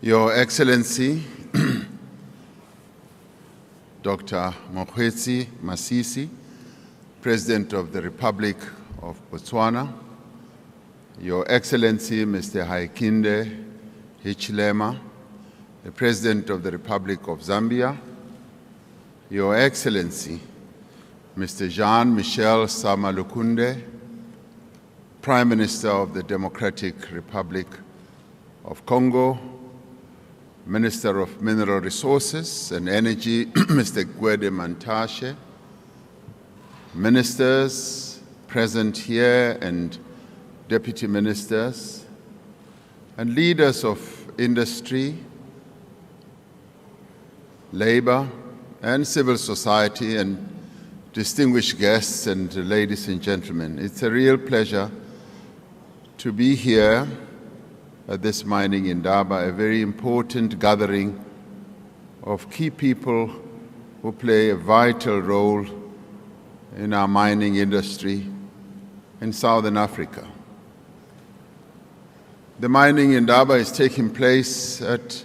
Your Excellency, Dr. Mokgweetsi Masisi, President of the Republic of Botswana, Your Excellency, Mr. Hakainde Hichilema, the President of the Republic of Zambia, Your Excellency, Mr. Jean-Michel Sama Lukonde, Prime Minister of the Democratic Republic of Congo, Minister of Mineral Resources and Energy, Mr. Gwede Mantashe, ministers present here and deputy ministers, and leaders of industry, labor, and civil society, and distinguished guests, and ladies and gentlemen. It's a real pleasure to be here at this mining Indaba, a very important gathering of key people who play a vital role in our mining industry in Southern Africa. The mining Indaba is taking place at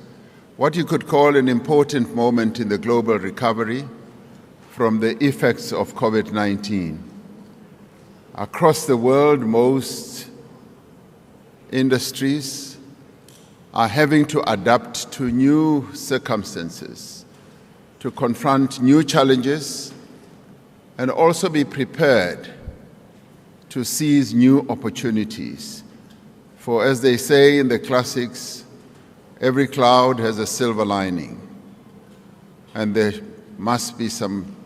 what you could call an important moment in the global recovery from the effects of COVID-19. Across the world, most industries are having to adapt to new circumstances, to confront new challenges, and also be prepared to seize new opportunities. For as they say in the classics, every cloud has a silver lining, and there must be some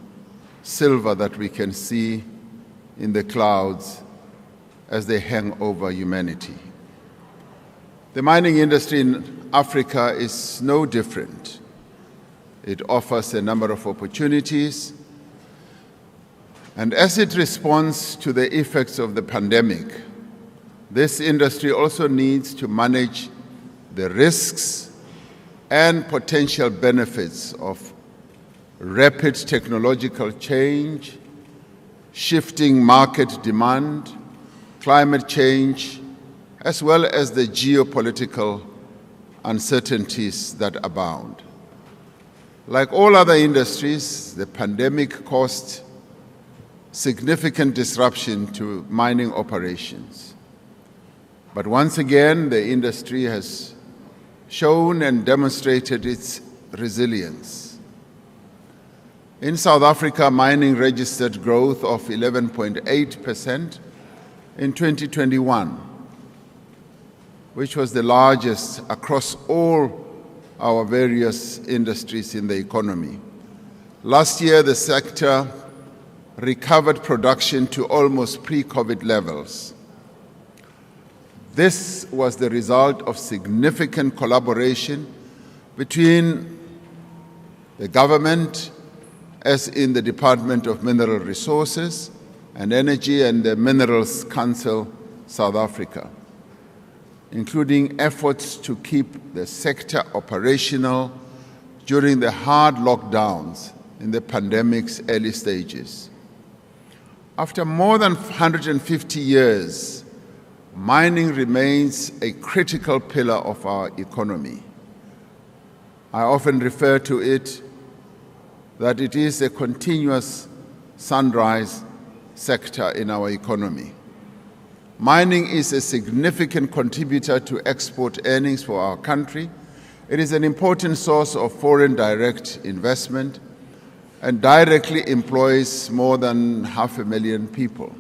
silver that we can see in the clouds as they hang over humanity. The mining industry in Africa is no different. It offers a number of opportunities, and as it responds to the effects of the pandemic, this industry also needs to manage the risks and potential benefits of rapid technological change, shifting market demand, climate change, as well as the geopolitical uncertainties that abound. Like all other industries, the pandemic caused significant disruption to mining operations. But once again, the industry has shown and demonstrated its resilience. In South Africa, mining registered growth of 11.8% in 2021, which was the largest across all our various industries in the economy. Last year, the sector recovered production to almost pre-COVID levels. This was the result of significant collaboration between the government, as in the Department of Mineral Resources and Energy, and the Minerals Council South Africa, including efforts to keep the sector operational during the hard lockdowns in the pandemic's early stages. After more than 150 years, mining remains a critical pillar of our economy. I often refer to it that it is a continuous sunrise sector in our economy. Mining is a significant contributor to export earnings for our country. It is an important source of foreign direct investment and directly employs more than 500,000 people.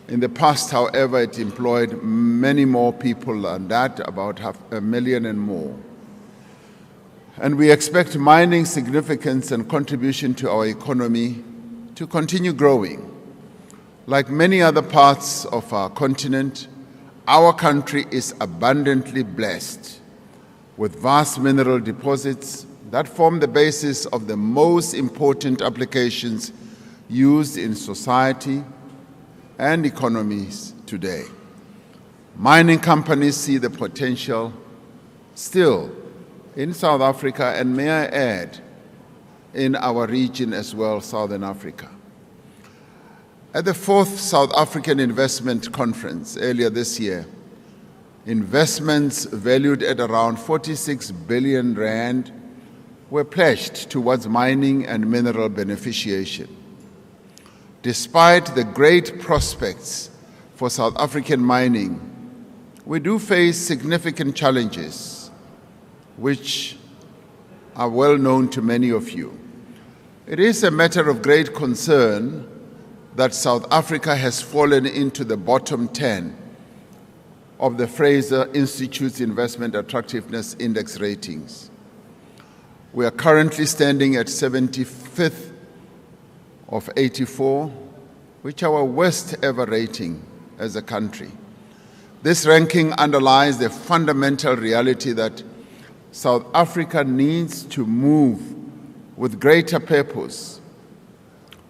In the past, however, it employed many more people than that, about 500,000 and more. And we expect mining's significance and contribution to our economy to continue growing. Like many other parts of our continent, our country is abundantly blessed with vast mineral deposits that form the basis of the most important applications used in society and economies today. Mining companies see the potential still in South Africa, and may I add, in our region as well, Southern Africa. At the 4th South African Investment Conference earlier this year, investments valued at around 46 billion rand were pledged towards mining and mineral beneficiation. Despite the great prospects for South African mining, we do face significant challenges, which are well known to many of you. It is a matter of great concern that South Africa has fallen into the bottom 10 of the Fraser Institute's Investment Attractiveness Index ratings. We are currently standing at 75th of 84, which is our worst ever rating as a country. This ranking underlies the fundamental reality that South Africa needs to move with greater purpose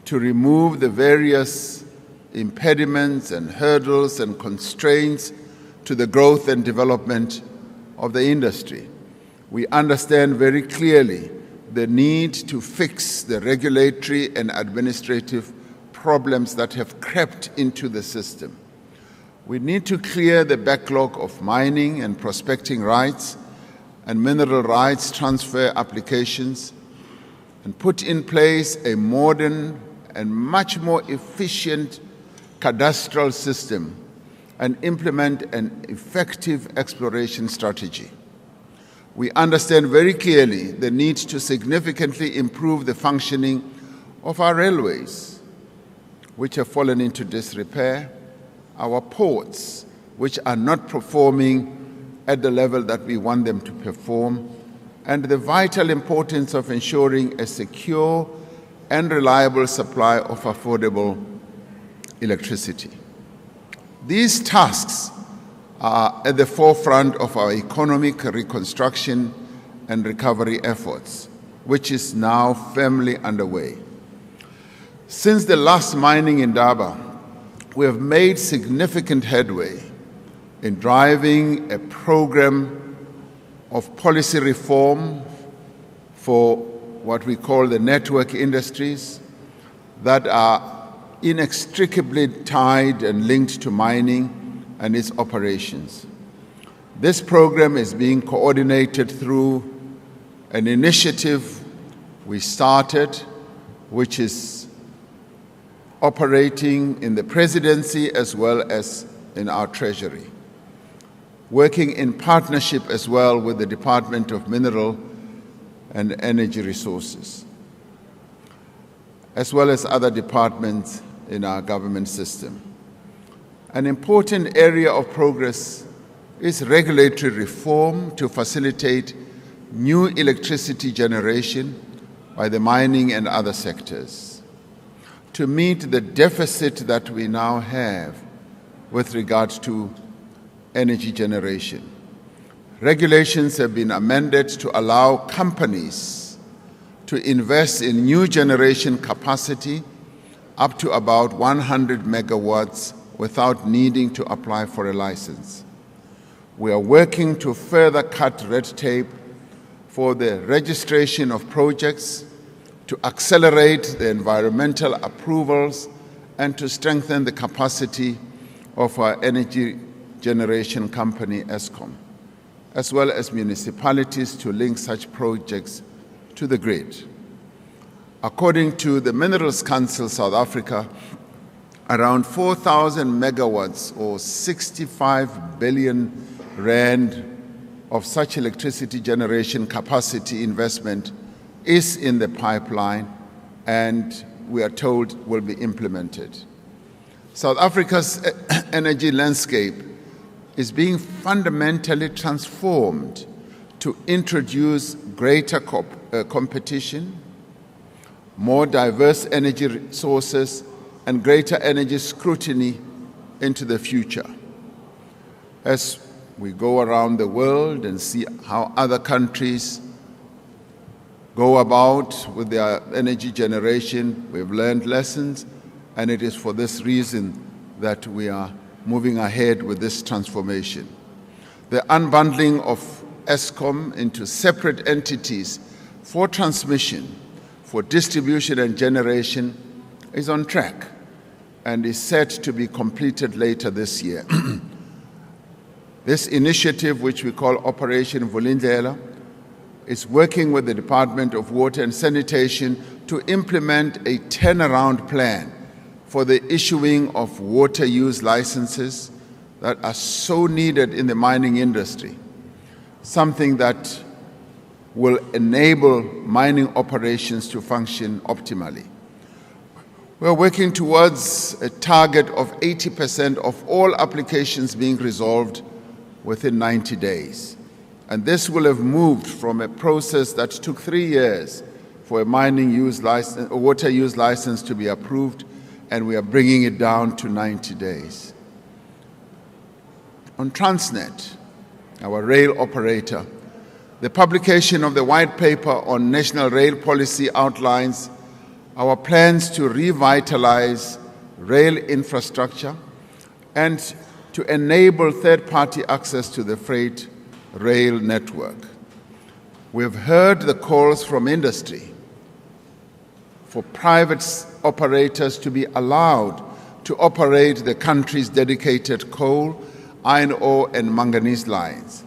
to remove the various impediments and hurdles and constraints to the growth and development of the industry. We understand very clearly the need to fix the regulatory and administrative problems that have crept into the system. We need to clear the backlog of mining and prospecting rights and mineral rights transfer applications and put in place a modern and much more efficient cadastral system and implement an effective exploration strategy. We understand very clearly the need to significantly improve the functioning of our railways, which have fallen into disrepair, our ports, which are not performing at the level that we want them to perform, and the vital importance of ensuring a secure and reliable supply of affordable electricity. These tasks are at the forefront of our economic reconstruction and recovery efforts, which is now firmly underway. Since the last mining in Indaba, we have made significant headway in driving a program of policy reform for what we call the network industries that are inextricably tied and linked to mining and its operations. This program is being coordinated through an initiative we started, which is operating in the Presidency as well as in our Treasury, working in partnership as well with the Department of Mineral and Energy Resources, as well as other departments in our government system. An important area of progress is regulatory reform to facilitate new electricity generation by the mining and other sectors, to meet the deficit that we now have with regard to energy generation. Regulations have been amended to allow companies to invest in new generation capacity up to about 100 megawatts without needing to apply for a license. We are working to further cut red tape for the registration of projects, to accelerate the environmental approvals, and to strengthen the capacity of our energy generation company, Eskom, as well as municipalities to link such projects to the grid. According to the Minerals Council South Africa, around 4,000 megawatts or 65 billion rand of such electricity generation capacity investment is in the pipeline and we are told will be implemented. South Africa's energy landscape is being fundamentally transformed to introduce greater competition, more diverse energy sources, and greater energy scrutiny into the future. As we go around the world and see how other countries go about with their energy generation, we've learned lessons, and it is for this reason that we are moving ahead with this transformation. The unbundling of Eskom into separate entities for transmission, for distribution and generation is on track and is set to be completed later this year. This initiative, which we call Operation Vulindlela, is working with the Department of Water and Sanitation to implement a turnaround plan for the issuing of water use licenses that are so needed in the mining industry, something that will enable mining operations to function optimally. We're working towards a target of 80% of all applications being resolved within 90 days. And this will have moved from a process that took 3 years for a mining use license, a water use license to be approved, and we are bringing it down to 90 days. On Transnet, our rail operator, the publication of the white paper on national rail policy outlines our plans to revitalize rail infrastructure and to enable third-party access to the freight rail network. We've heard the calls from industry for private operators to be allowed to operate the country's dedicated coal, iron ore, and manganese lines.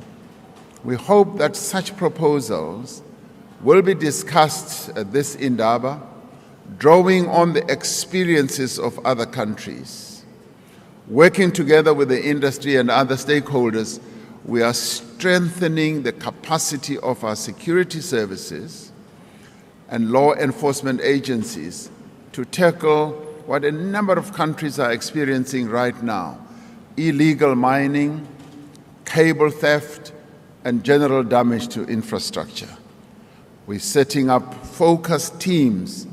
We hope that such proposals will be discussed at this Indaba, drawing on the experiences of other countries. Working together with the industry and other stakeholders, we are strengthening the capacity of our security services and law enforcement agencies to tackle what a number of countries are experiencing right now: illegal mining, cable theft, and general damage to infrastructure. We're setting up focused teams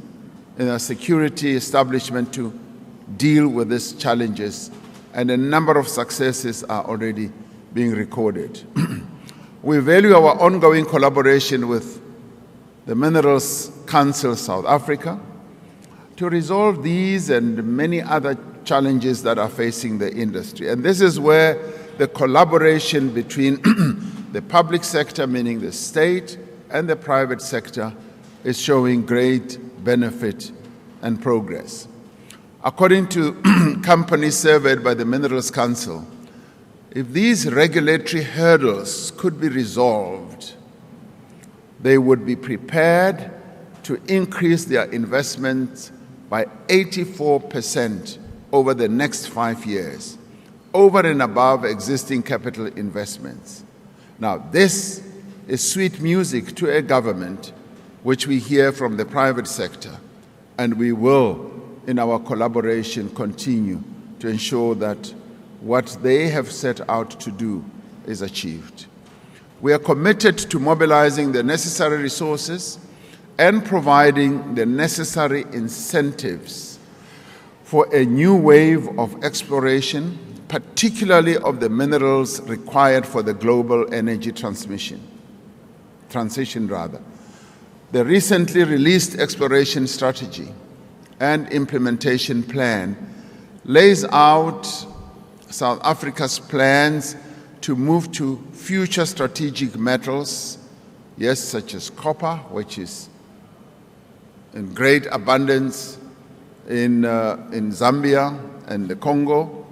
in our security establishment to deal with these challenges, and a number of successes are already being recorded. We value our ongoing collaboration with the Minerals Council South Africa to resolve these and many other challenges that are facing the industry. And this is where the collaboration between the public sector, meaning the state, and the private sector is showing great benefit and progress. According to companies surveyed by the Minerals Council, if these regulatory hurdles could be resolved, they would be prepared to increase their investments by 84% over the next 5 years, over and above existing capital investments. Now, this is sweet music to a government which we hear from the private sector, and we will, in our collaboration, continue to ensure that what they have set out to do is achieved. We are committed to mobilizing the necessary resources and providing the necessary incentives for a new wave of exploration, particularly of the minerals required for the global energy transition. The recently released exploration strategy and implementation plan lays out South Africa's plans to move to future strategic metals, yes, such as copper, which is in great abundance in Zambia and the Congo,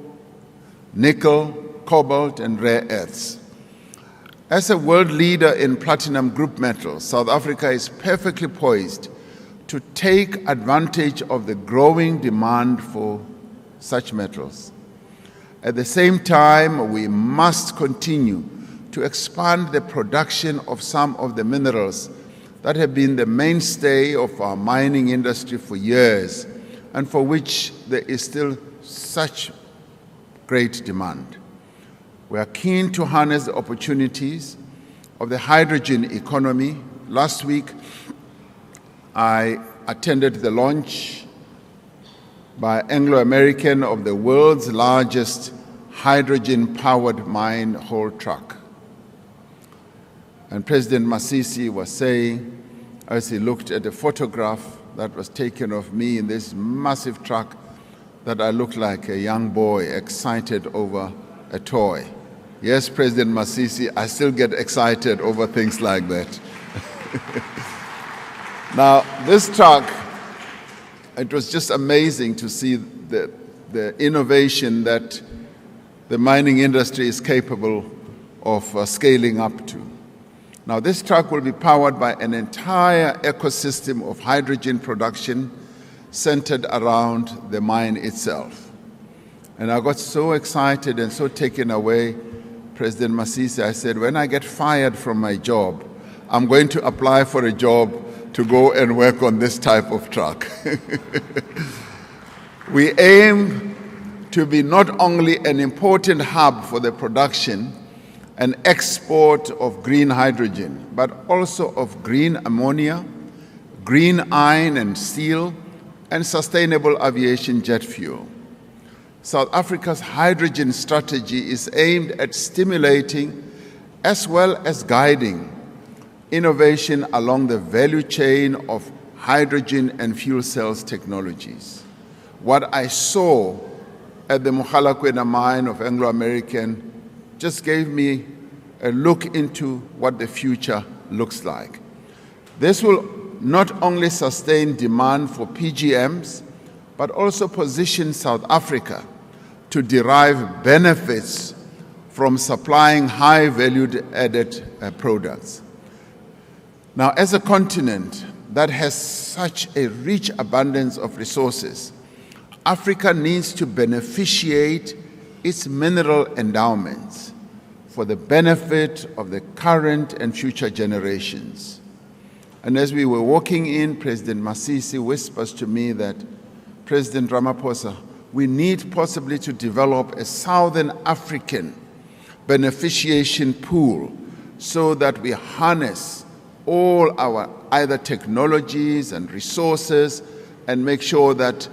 nickel, cobalt, and rare earths. As a world leader in platinum group metals, South Africa is perfectly poised to take advantage of the growing demand for such metals. At the same time, we must continue to expand the production of some of the minerals that have been the mainstay of our mining industry for years and for which there is still such great demand. We are keen to harness the opportunities of the hydrogen economy. Last week, I attended the launch by Anglo American of the world's largest hydrogen-powered mine haul truck. And President Masisi was saying, as he looked at the photograph that was taken of me in this massive truck, that I looked like a young boy excited over a toy. Yes, President Masisi, I still get excited over things like that. Now, this truck, it was just amazing to see the innovation that the mining industry is capable of scaling up to. Now, this truck will be powered by an entire ecosystem of hydrogen production centered around the mine itself. And I got so excited and so taken away, President Masisi, I said, when I get fired from my job, I'm going to apply for a job to go and work on this type of truck. We aim to be not only an important hub for the production and export of green hydrogen, but also of green ammonia, green iron and steel, and sustainable aviation jet fuel. South Africa's hydrogen strategy is aimed at stimulating as well as guiding innovation along the value chain of hydrogen and fuel cells technologies. What I saw at the Mogalakwena mine of Anglo American just gave me a look into what the future looks like. This will not only sustain demand for PGMs, but also position South Africa to derive benefits from supplying high value-added products. Now, as a continent that has such a rich abundance of resources, Africa needs to beneficiate its mineral endowments for the benefit of the current and future generations. And as we were walking in, President Masisi whispers to me that, President Ramaphosa, we need possibly to develop a Southern African beneficiation pool so that we harness all our either technologies and resources and make sure that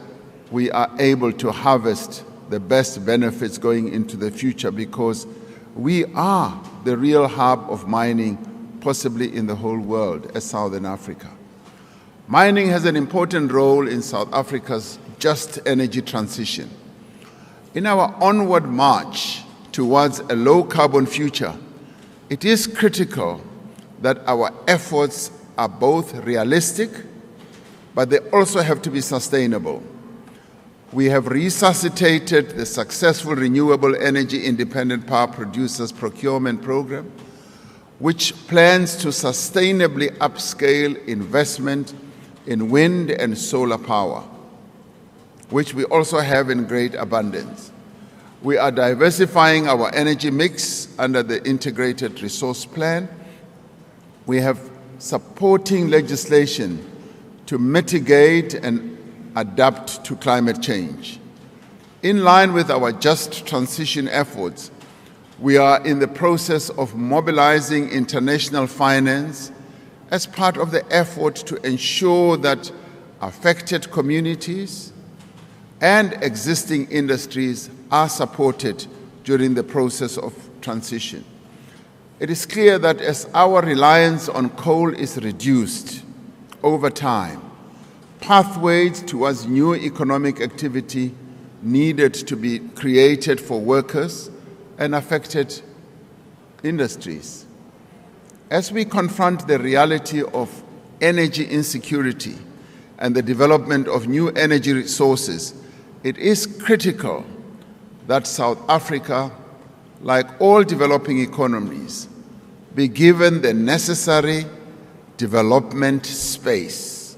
we are able to harvest the best benefits going into the future, because we are the real hub of mining possibly in the whole world as Southern Africa. Mining has an important role in South Africa's just energy transition. In our onward march towards a low-carbon future, it is critical that our efforts are both realistic, but they also have to be sustainable. We have resuscitated the successful Renewable Energy Independent Power Producers Procurement Program, which plans to sustainably upscale investment in wind and solar power, which we also have in great abundance. We are diversifying our energy mix under the Integrated Resource Plan. We have supporting legislation to mitigate and adapt to climate change. In line with our just transition efforts, we are in the process of mobilizing international finance as part of the effort to ensure that affected communities and existing industries are supported during the process of transition. It is clear that as our reliance on coal is reduced over time, pathways towards new economic activity needed to be created for workers and affected industries. As we confront the reality of energy insecurity and the development of new energy resources, it is critical that South Africa, like all developing economies, be given the necessary development space,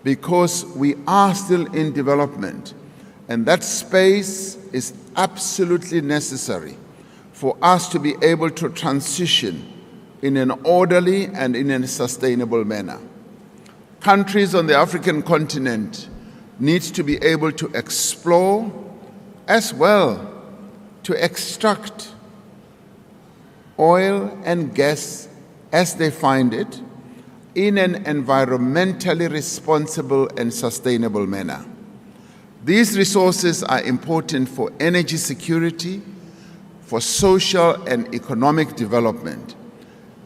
because we are still in development, and that space is absolutely necessary for us to be able to transition in an orderly and in a sustainable manner. Countries on the African continent need to be able to explore as well to extract oil and gas as they find it in an environmentally responsible and sustainable manner. These resources are important for energy security, for social and economic development,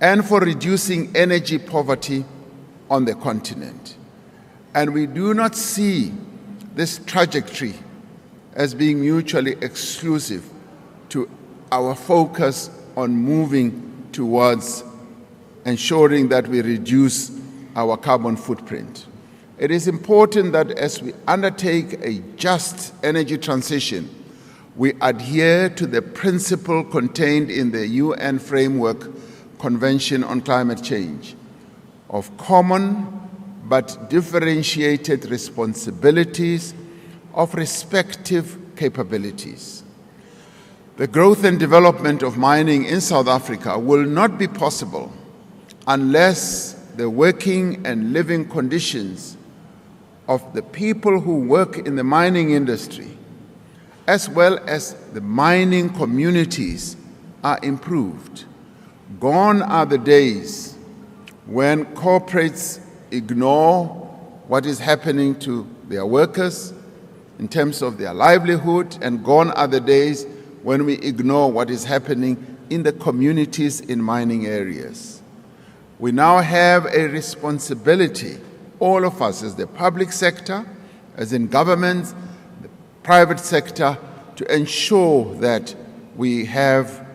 and for reducing energy poverty on the continent. And we do not see this trajectory as being mutually exclusive to our focus on moving towards ensuring that we reduce our carbon footprint. It is important that as we undertake a just energy transition, we adhere to the principle contained in the UN Framework Convention on Climate Change of common but differentiated responsibilities of respective capabilities. The growth and development of mining in South Africa will not be possible unless the working and living conditions of the people who work in the mining industry, as well as the mining communities, are improved. Gone are the days when corporates ignore what is happening to their workers in terms of their livelihood, and gone are the days when we ignore what is happening in the communities in mining areas. We now have a responsibility, all of us, as the public sector, as in governments, the private sector, to ensure that we have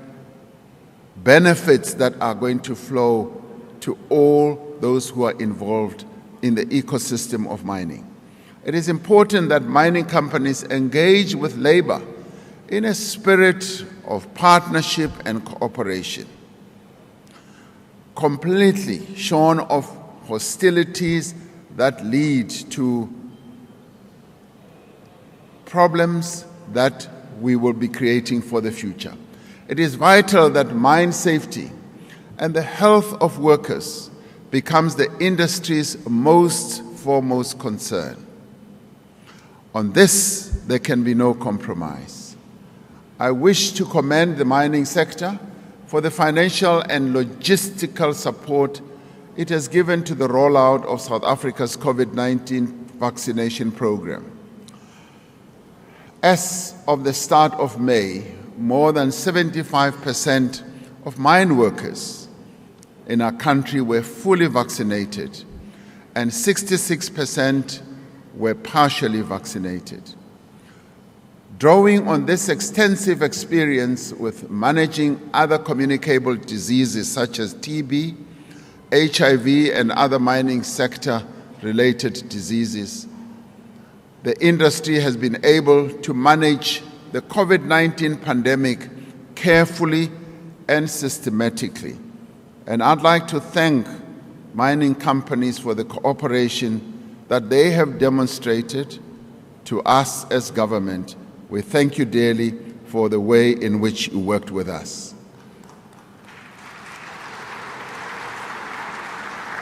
benefits that are going to flow to all those who are involved in the ecosystem of mining. It is important that mining companies engage with labor in a spirit of partnership and cooperation, completely shorn of hostilities that lead to problems that we will be creating for the future. It is vital that mine safety and the health of workers becomes the industry's foremost concern. On this, there can be no compromise. I wish to commend the mining sector for the financial and logistical support it has given to the rollout of South Africa's COVID-19 vaccination program. As of the start of May, more than 75% of mine workers in our country were fully vaccinated, and 66% were partially vaccinated. Drawing on this extensive experience with managing other communicable diseases such as TB, HIV, and other mining sector-related diseases, the industry has been able to manage the COVID-19 pandemic carefully and systematically. And I'd like to thank mining companies for the cooperation that they have demonstrated to us as government. We thank you dearly for the way in which you worked with us.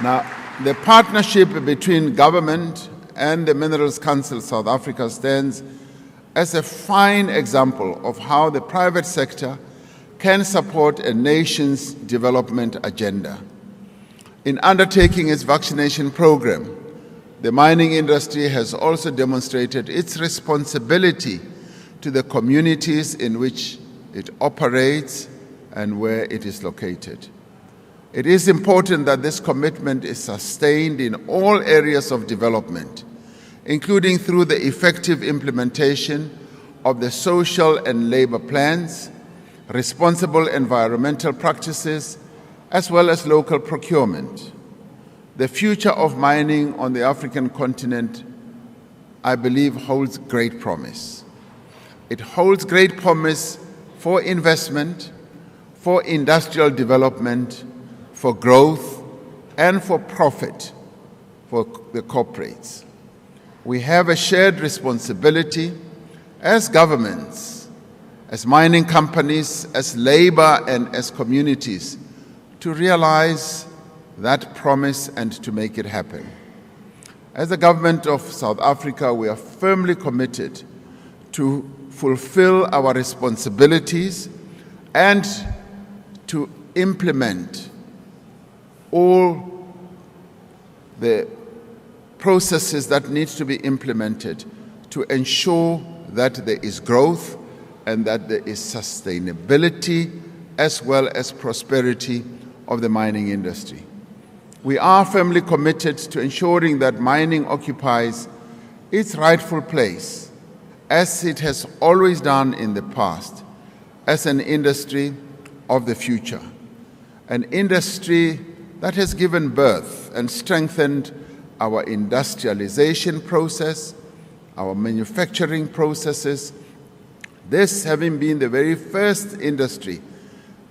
Now, the partnership between government and the Minerals Council South Africa stands as a fine example of how the private sector can support a nation's development agenda. In undertaking its vaccination program, the mining industry has also demonstrated its responsibility to the communities in which it operates and where it is located. It is important that this commitment is sustained in all areas of development, including through the effective implementation of the social and labor plans, responsible environmental practices, as well as local procurement. The future of mining on the African continent, I believe, holds great promise. It holds great promise for investment, for industrial development, for growth, and for profit for the corporates. We have a shared responsibility as governments, as mining companies, as labor, and as communities to realize that promise and to make it happen. As the government of South Africa, we are firmly committed to fulfill our responsibilities and to implement all the processes that need to be implemented to ensure that there is growth and that there is sustainability as well as prosperity of the mining industry. We are firmly committed to ensuring that mining occupies its rightful place, as it has always done in the past, as an industry of the future, an industry that has given birth and strengthened our industrialization process, our manufacturing processes, This having been the very first industry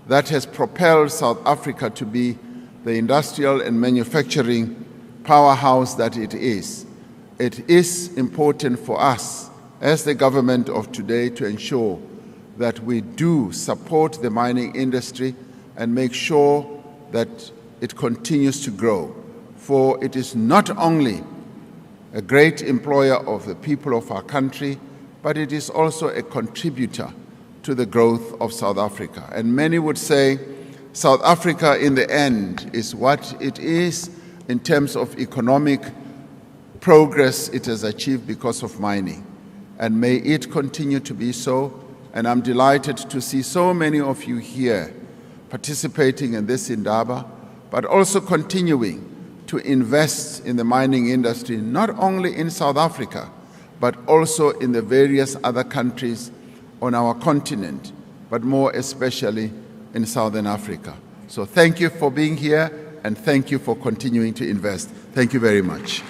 that has propelled South Africa to be the industrial and manufacturing powerhouse that it is important for us as the government of today to ensure that we do support the mining industry and make sure that it continues to grow. For it is not only a great employer of the people of our country, but it is also a contributor to the growth of South Africa. And many would say South Africa in the end is what it is in terms of economic progress it has achieved because of mining. And may it continue to be so. And I'm delighted to see so many of you here participating in this Indaba, but also continuing to invest in the mining industry, not only in South Africa, but also in the various other countries on our continent, but more especially in Southern Africa. So thank you for being here, and thank you for continuing to invest. Thank you very much.